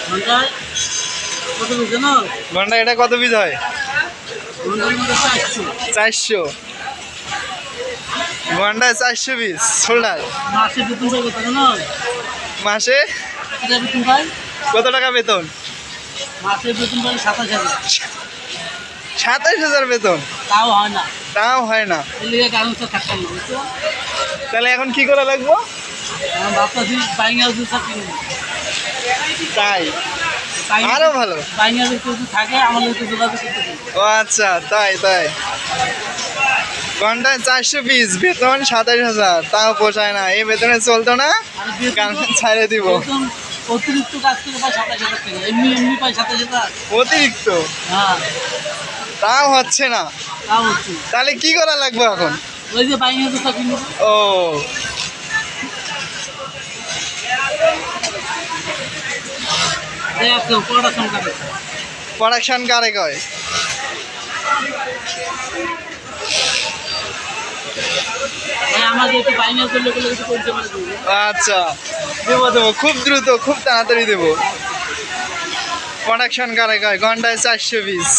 ঘন্টায় কত পিস জানো? ঘন্টা এটা কত পিস হয়? ঘন্টার মধ্যে 400। 400 ঘন্টায় 400 পিস শোল্ডার। মাসে বেতন পাই কত জানো? মাসে এটা বেতন পাই, কত টাকা বেতন? মাসে বেতন পাই 27,000। 27,000 বেতন? তাও হয় না, তাও হয় না। এর লিগে গার্মেন্টসে থাকতাম না, বুঝছো? তাহলে এখন কি করা লাগবো? আমি ভাবতেছি বাইং হাউসে চাকরি নেব। তাই আরো ভালো। বাইং হাউসে কেউ যদি থাকে আমার লোক যোগাযোগ করতে চাই। ও আচ্ছা, তাই তাই। ঘন্টায় 400 পিস বেতন 27,000, তাও পোষায় না। এই বেতনে চলতো না, আর বেতন তো- গার্মেন্টস ছাড়ে দিব। বেতন অতিরিক্ত কাজ করে পাই 27,000 টাকা, এমনি এমনি পাই 27,000। অতিরিক্ত হ্যাঁ, তাও হচ্ছে না। তাও হচ্ছে। তাহলে কি করা লাগবে এখন? ওই যে বাইং হাউসে চাকরি নেব। ও দেখ পড়াশোনা করে প্রোডাকশন কারে কয়? আমাকে একটু বাইং হাউসের লোকের কিছু করতে পারে। আচ্ছা, দেবো দেবো, খুব দ্রুত, খুব তাড়াতাড়ি দেবো। প্রোডাকশন কারে কয়? ঘন্টায় 400 পিস।